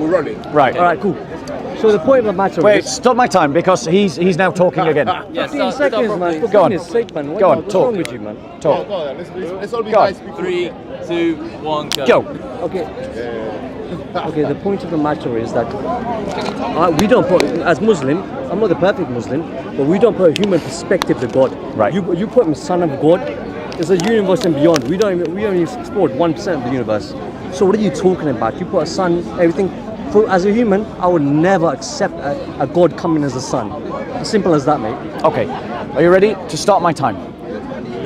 We're running. Right. All right, cool. So the point of the matter Wait, is... stop my time because he's now talking again. 15 seconds, man. For Go on. goodness sake, man. Go on, What's talk. wrong with you, man? Talk. Go on, let's all be Go on. nice people. 3, 2, 1, go. Go. Okay. Okay, the point of the matter is that we don't put, as Muslim, I'm not the perfect Muslim, but we don't put a human perspective to God. Right. You put him son of God. It's a universe and beyond. We don't even explore 1% of the universe. So what are you talking about? You put a son, everything. As a human, I would never accept a God coming as a son. As simple as that, mate. Okay. Are you ready to start my time?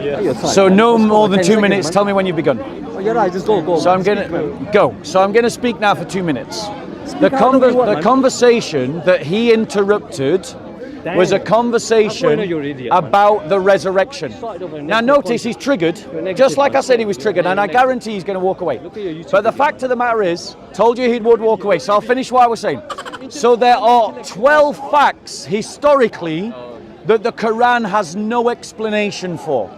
Yeah. So no more than 2 seconds, minutes. man. Tell me when you've begun. Oh, you're right, just go. So I'm Speak, gonna man. go. So I'm gonna speak now for 2 minutes. Speak how long you want, The man. conversation that he interrupted was a That's why I conversation know you're an idiot, man. about the resurrection. Started off with a Now negative notice point. he's triggered, You're negative, just like man. I said he was triggered, and I guarantee he's going to walk away. Look at your YouTube But the video. fact of the matter is, told you he would walk away, so I'll finish what I was saying. So there are 12 facts historically that the Qur'an has no explanation for.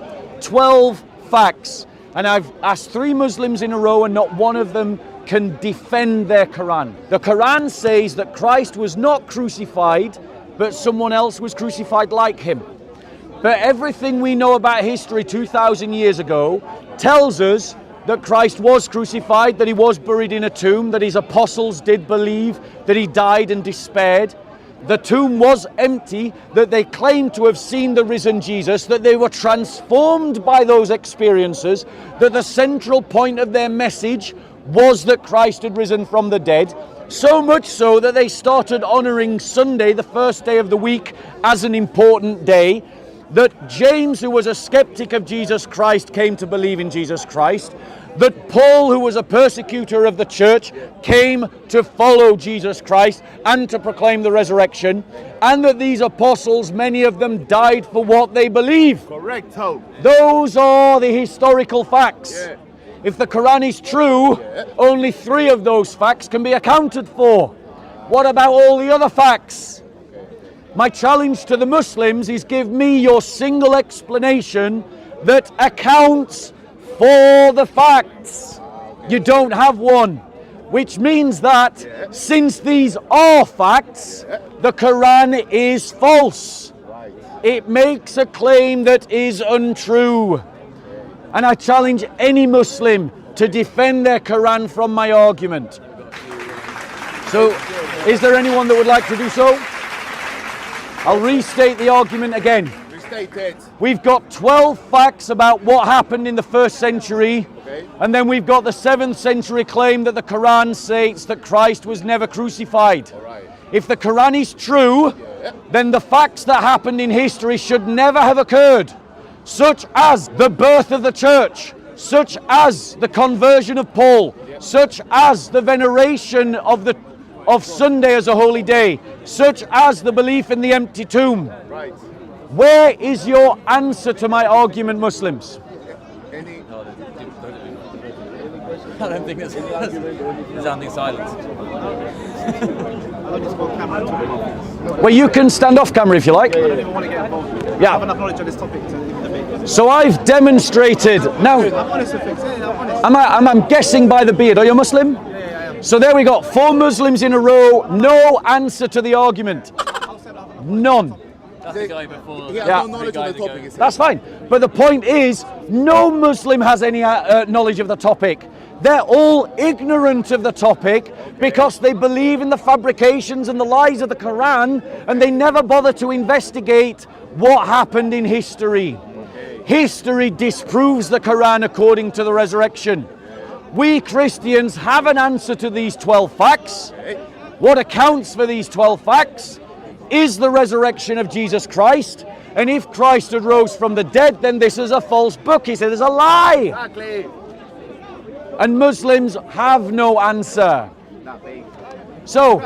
12 facts. And I've asked 3 Muslims in a row and not one of them can defend their Qur'an. The Qur'an says that Christ was not crucified, but someone else was crucified like him. But everything we know about history 2,000 years ago tells us that Christ was crucified, that he was buried in a tomb, that his apostles did believe that he died and despaired. The tomb was empty, that they claimed to have seen the risen Jesus, that they were transformed by those experiences, that the central point of their message was that Christ had risen from the dead. So much so that they started honoring Sunday, the first day of the week, as an important day. That James, who was a skeptic of Jesus Christ, came to believe in Jesus Christ. That Paul, who was a persecutor of the church, came to follow Jesus Christ and to proclaim the resurrection. And that these apostles, many of them died for what they believe. Correct, Hope. Those are the historical facts. Yeah. If the Quran is true, only 3 of those facts can be accounted for. What about all the other facts? My challenge to the Muslims is give me your single explanation that accounts for the facts. You don't have one, which means that since these are facts, the Quran is false. It makes a claim that is untrue. And I challenge any Muslim to defend their Quran from my argument. So, is there anyone that would like to do so? I'll restate the argument again. Restate it. We've got 12 facts about what happened in the 1st century, and then we've got the 7th century claim that the Quran states that Christ was never crucified. If the Quran is true, then the facts that happened in history should never have occurred, such as the birth of the church, such as the conversion of Paul, such as the veneration of Sunday as a holy day, such as the belief in the empty tomb. Right. Where is your answer to my argument, Muslims? Any? I don't think there's sounding silence. Well, you can stand off camera if you like. I don't even want to get involved. I have Yeah. enough knowledge on this topic to debate. So I've demonstrated. Now, I'm honest with things. Yeah, I'm honest. I'm guessing by the beard. Are you Muslim? Yeah, I am. So there we got 4 Muslims in a row. No answer to the argument. None. That's the guy before. He has Yeah. no knowledge on the topic. is it? That's fine. But the point is, no Muslim has any knowledge of the topic. They're all ignorant of the topic because they believe in the fabrications and the lies of the Quran, and they never bother to investigate what happened in history. History disproves the Quran according to the resurrection. We Christians have an answer to these 12 facts. What accounts for these 12 facts is the resurrection of Jesus Christ. And if Christ had rose from the dead, then this is a false book. He said it's a lie. Exactly. And Muslims have no answer. So,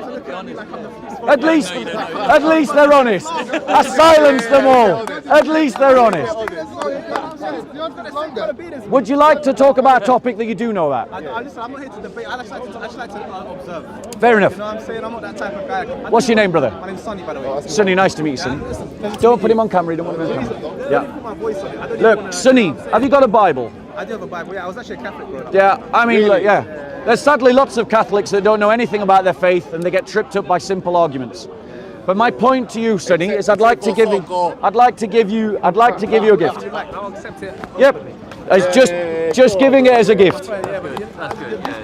at least they're honest. I silenced them all. At least they're honest. Would you like to talk about a topic that you do know about? Listen, I'm not here to debate. I just like to observe. Fair enough. You know what I'm saying? I'm not that type of guy. What's your name, brother? My name's Sonny, by the way. Sonny, nice to meet you, Sonny. Don't put him on camera. You don't want him on camera. Put Yeah. my voice on it. I don't even Look, wanna- Sonny, have you got a Bible? I do have a Bible. Yeah, I was actually a Catholic growing up. Yeah, I mean, look, yeah. There's sadly lots of Catholics that don't know anything about their faith and they get tripped up by simple arguments. But my point to you, Sonny, is I'd like to give you a gift. I'll accept it. Yep. It's just giving it as a gift. This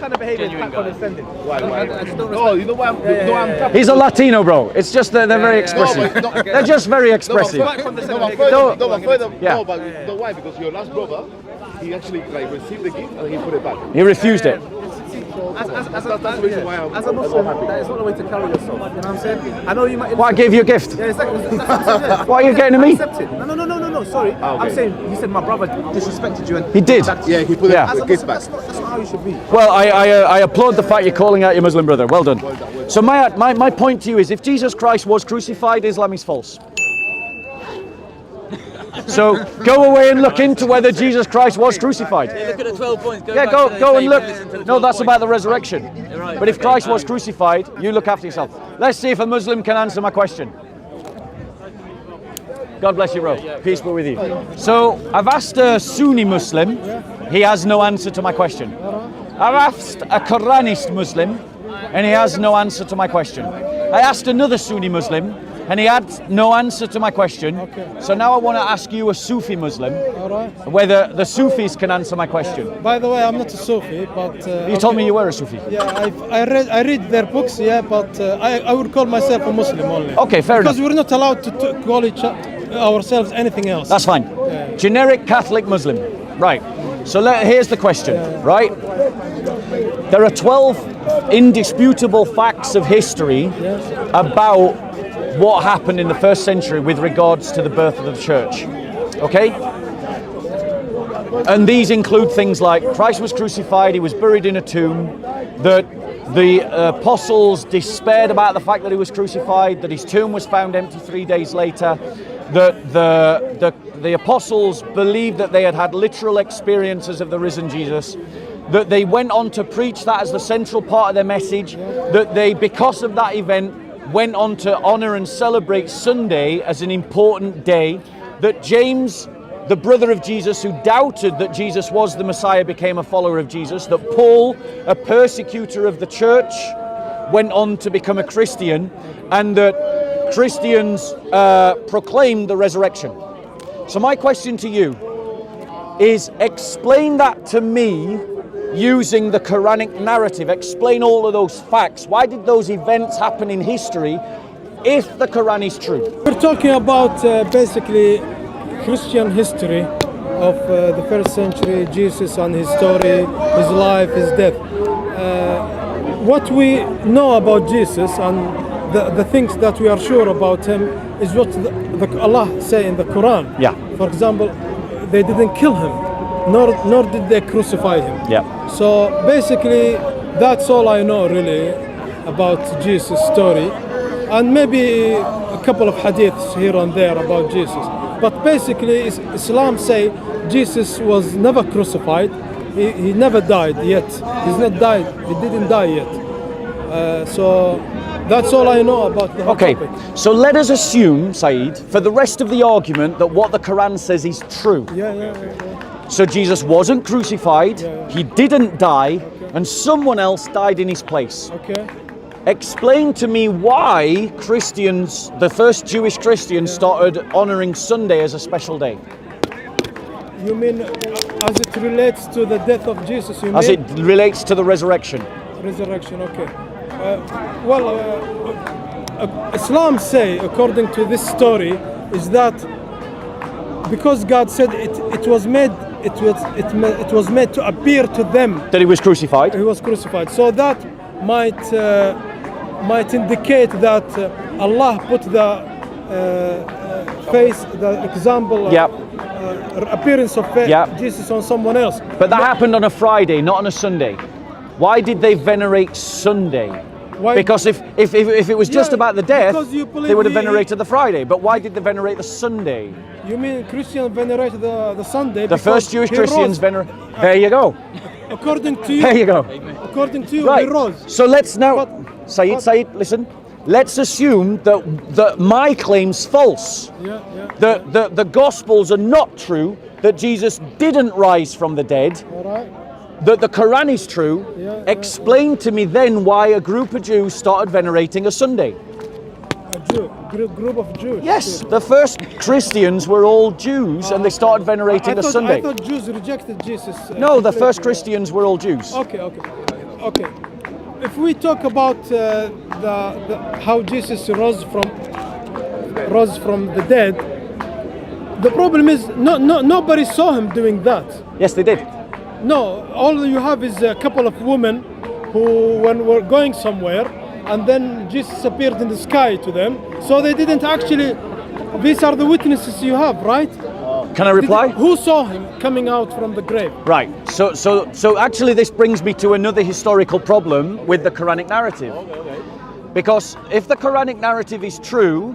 kind of behaviour is quite condescending. Why? I just don't Oh, respect. you know why I'm He's a Latino, bro. It's just that they're very expressive. No, but They're just very expressive. No, but Yeah. no, why? Because your last brother, he actually like received the gift and he put it back. He refused it. That's the reason why I'm As a Muslim, that is not the way to carry yourself. You know what I'm saying? I know you might. Well, I gave you a gift. Yeah, exactly. That's what I'm saying, yeah. Why are you getting to me? Accept it. No. Sorry. okay. I'm saying you said my brother disrespected you and He did. Yeah, he put Yeah. As a the gift Muslim, back. that's not how you should be. Well, I applaud the fact you're calling out your Muslim brother. Well done. So my point to you is, if Jesus Christ was crucified, Islam is false. So go away and look into whether Jesus Christ was crucified. Look at the 12 points. Yeah, back go to the and tape look. listen to the No, 12 that's points. about the resurrection. Right, But if okay, Christ was fine. crucified, you look after yourself. Let's see if a Muslim can answer my question. God bless you, bro. Peace be with you. So I've asked a Sunni Muslim. He has no answer to my question. I've asked a Quranist Muslim, and he has no answer to my question. I asked another Sunni Muslim, and he had no answer to my question. So now I want to ask you, a Sufi Muslim, whether the Sufis can answer my question. By the way, I'm not a Sufi, but You told me you were a Sufi. yeah, I read their books, yeah, but I would call myself a Muslim only. Okay, fair Because enough. we're not allowed to call ourselves anything else. That's fine. Generic Catholic Muslim. Right. So here's the question, right? There are 12 indisputable facts of history about what happened in the first century with regards to the birth of the church. Okay? And these include things like Christ was crucified, he was buried in a tomb, that the apostles despaired about the fact that he was crucified, that his tomb was found empty 3 days later, that the apostles believed that they had had literal experiences of the risen Jesus, that they went on to preach that as the central part of their message, that they, because of that event, went on to honor and celebrate Sunday as an important day, that James, the brother of Jesus, who doubted that Jesus was the Messiah, became a follower of Jesus, that Paul, a persecutor of the church, went on to become a Christian, and that Christians proclaimed the resurrection. So my question to you is, explain that to me using the Quranic narrative. Explain all of those facts. Why did those events happen in history if the Quran is true? We're talking about basically Christian history of the first century, Jesus and his story, his life, his death. What we know about Jesus and the things that we are sure about him is what Allah say in the Quran. Yeah. For example, they didn't kill him, nor did they crucify him. Yeah. So basically, that's all I know really about Jesus' story, and maybe a couple of hadiths here and there about Jesus. But basically, Islam say Jesus was never crucified. He never died yet. He's not died. He didn't die yet. So that's all I know about the whole Okay, topic. so let us assume, Saeed, for the rest of the argument, that what the Quran says is true. Yeah. So Jesus wasn't crucified, he didn't die, and someone else died in his place. Okay. Explain to me why Christians, the first Jewish Christians, started honoring Sunday as a special day. You mean as it relates to the death of Jesus? You As mean it relates to the resurrection. resurrection? Okay. Islam say, according to this story, is that because God said it was made to appear to them That he was crucified. he was crucified. So that might indicate that Allah put the the example, Yep. appearance of Yep. Jesus on someone else. But that happened on a Friday, not on a Sunday. Why did they venerate Sunday? Why? Because if it was just Yeah, about the death, because you believe they would have he- venerated the Friday. But why did they venerate the Sunday? You mean Christian venerate the Sunday? The first Jewish Christians venerate. There you go. According to you. There you go. According to you, Right. he rose. So let's now, But- Saeed, listen. Let's assume that my claim's false. Yeah. The Gospels are not true. That Jesus didn't rise from the dead. All right. that the Quran is true, explain to me then why a group of Jews started venerating a Sunday. A Jew, group of Jews. Yes, the first Christians were all Jews and they started venerating a Sunday. I thought Jews rejected Jesus. No, the first Christians were all Jews. Okay. If we talk about how Jesus rose from the dead, the problem is nobody saw him doing that. Yes, they did. No, all you have is a couple of women who, when were going somewhere, and then Jesus appeared in the sky to them. So they didn't actually. These are the witnesses you have, right? Can I reply? Who saw him coming out from the grave? Right. So actually, this brings me to another historical problem with the Quranic narrative. Because if the Quranic narrative is true,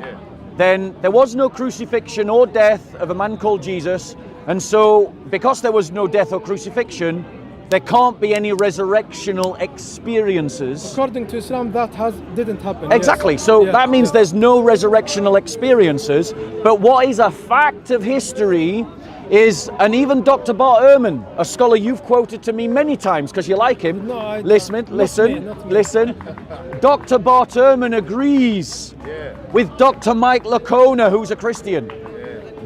then there was no crucifixion or death of a man called Jesus. And so, because there was no death or crucifixion, there can't be any resurrectional experiences. According to Islam, that didn't happen. Exactly. Yes. So that means there's no resurrectional experiences. But what is a fact of history is, and even Dr. Bart Ehrman, a scholar you've quoted to me many times because you like him. No, I listen. Dr. Bart Ehrman agrees with Dr. Mike Lacona, who's a Christian,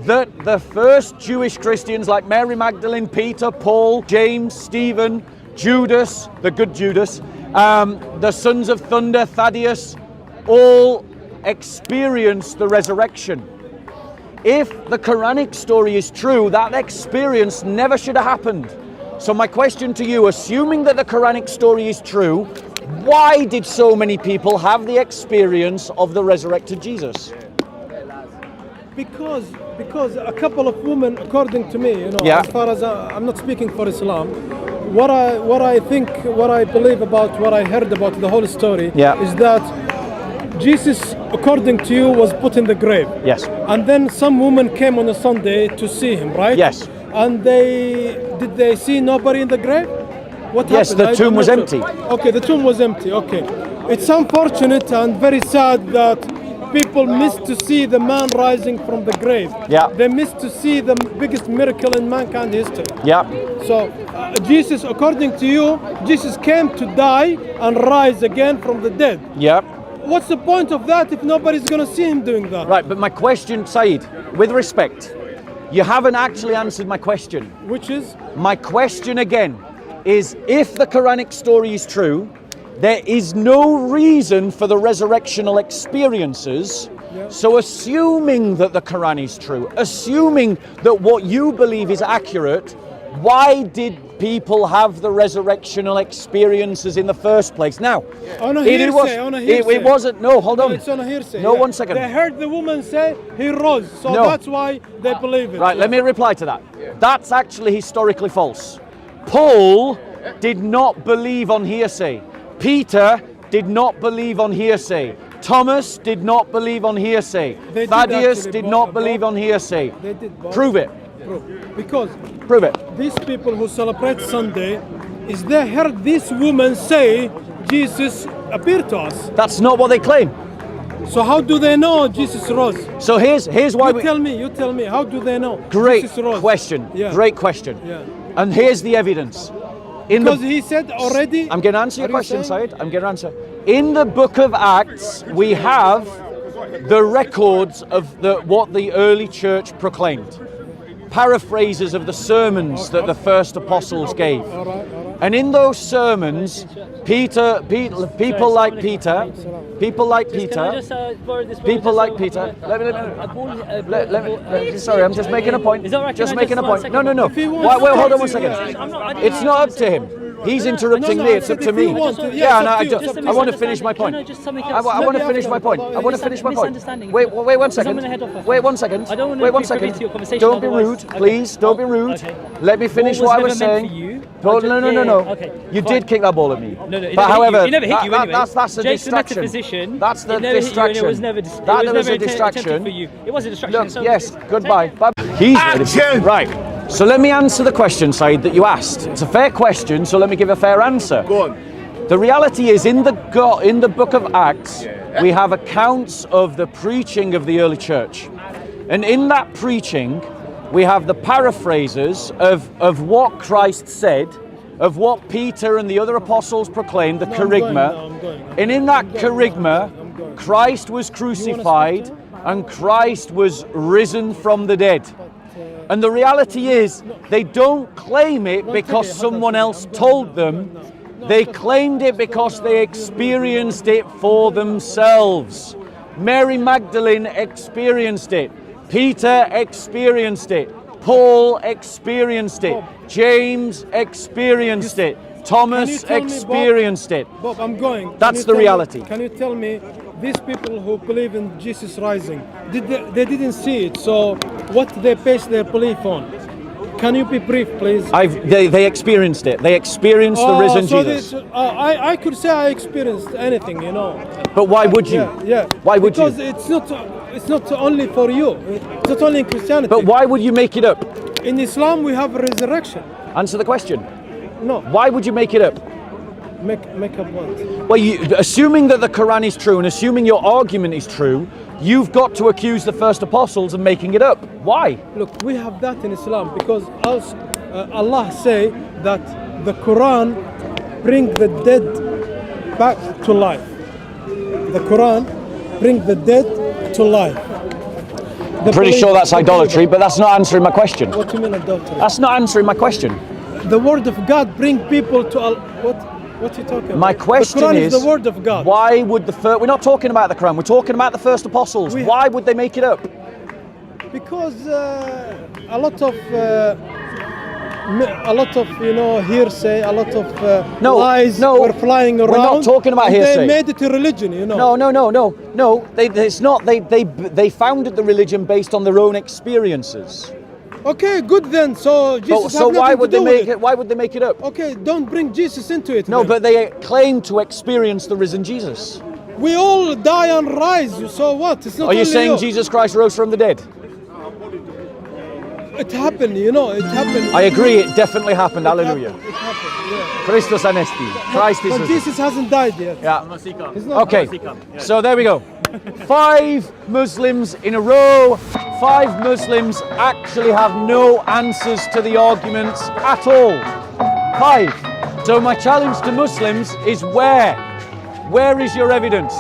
that the first Jewish Christians like Mary Magdalene, Peter, Paul, James, Stephen, Judas, the good Judas, the sons of thunder, Thaddeus, all experienced the resurrection. If the Quranic story is true, that experience never should have happened. So my question to you, assuming that the Quranic story is true, why did so many people have the experience of the resurrected Jesus? Because a couple of women, according to me, as far as I'm not speaking for Islam, what I think, what I believe about, what I heard about the whole story is that Jesus, according to you, was put in the grave. Yes. And then some women came on a Sunday to see him, right? Yes. And did they see nobody in the grave? What happened? Yes, the tomb was empty. Okay, the tomb was empty. Okay. It's unfortunate and very sad that people missed to see the man rising from the grave. Yeah. They missed to see the biggest miracle in mankind history. Yeah. So Jesus, according to you, Jesus came to die and rise again from the dead. Yeah. What's the point of that if nobody's going to see him doing that? Right, but my question, Saeed, with respect, you haven't actually answered my question. Which is? My question again is, if the Quranic story is true, there is no reason for the resurrectional experiences. So assuming that the Quran is true, assuming that what you believe is accurate, why did people have the resurrectional experiences in the first place? Now, on a hearsay. It wasn't. No, hold on. No, it's on a hearsay. No, 1 second. They heard the woman say he rose, so that's why they believe it. Right, let me reply to that. That's actually historically false. Paul did not believe on hearsay. Peter did not believe on hearsay. Thomas did not believe on hearsay. Thaddeus did not believe on hearsay. They did both. Prove it. Because prove it. These people who celebrate Sunday, is they heard this woman say Jesus appeared to us. That's not what they claim. So how do they know Jesus rose? So here's why you tell me, how do they know Great Jesus rose? question. Yeah. Great question. Yeah. And here's the evidence. Because he said already. I'm going to answer your question, Said. I'm going to answer. In the book of Acts, we have the records of what the early church proclaimed. Paraphrases of the sermons that the first apostles gave. And in those sermons, people like Peter, sorry, I'm just making a point. Just making a point. No. Wait, hold on 1 second. It's not up to him. He's interrupting me. It's up to me. I want to finish my point. I want to finish my point. Wait 1 second. Wait 1 second. Wait 1 second. Don't be rude, please. Don't be rude. Let me finish what I was saying. No. You did kick that ball at me. But however, that's a distraction. That's the distraction. That was a distraction. It was a distraction. Look, yes. Goodbye. He's right. So let me answer the question, Said, that you asked. It's a fair question, so let me give a fair answer. Go on. The reality is, in the book of Acts, we have accounts of the preaching of the early church. And in that preaching, we have the paraphrases of what Christ said of what Peter and the other apostles proclaimed, the No, I'm going now, kerygma. I'm going. And in that I'm going. kerygma, I'm going. Christ was crucified speak and Christ was risen from the dead. And the reality is, they don't claim it because someone else told them. They claimed it because they experienced it for themselves. Mary Magdalene experienced it. Peter experienced it. Paul experienced it. James experienced it. Thomas tell me, Bob? experienced it. Bob, I'm going. Can That's you the tell me- reality. Can you tell me, these people who believe in Jesus rising, they didn't see it, so what they base their belief on? Can you be brief, please? They experienced it. They experienced the risen so Jesus. I could say I experienced anything, you know. But why would you? Yeah. Why would because you? it's not only for you. It's not only in Christianity. But why would you make it up? In Islam we have a resurrection. Answer the question. No, Why would you make it up? make up what? Well, assuming that the Quran is true and assuming your argument is true, you've got to accuse the first apostles of making it up. Why? Look, we have that in Islam because Allah say that the Quran bring the dead back to life. The Quran bring the dead to life. I'm pretty sure that's idolatry, but that's not answering my question. What do you mean adultery? That's not answering my question. The word of God bring people to what are you talking about? My question the Quran is, is the word of God. why would the first... We're not talking about the Quran, we're talking about the first apostles. Why would they make it up? Because a lot of hearsay, a lot of lies were flying around. We're not talking about and hearsay. They made it a religion, you know. No. It's not. They founded the religion based on their own experiences. Okay, good then. So Jesus So has why nothing would to they do with make it? Why would they make it up? Okay, don't bring Jesus into it. No, then. but they claim to experience the risen Jesus. We all die and rise. So what? It's not Are you only saying Jesus Christ rose from the dead? It happened, you know. It happened. I agree. It definitely happened. Hallelujah. It happened. Yeah. Christus anesti. Christ is But risen. Jesus hasn't died yet. Yeah. He's not Okay. died. So there we go. 5 Muslims in a row. 5 Muslims actually have no answers to the arguments at all. 5. So my challenge to Muslims is where? Where is your evidence?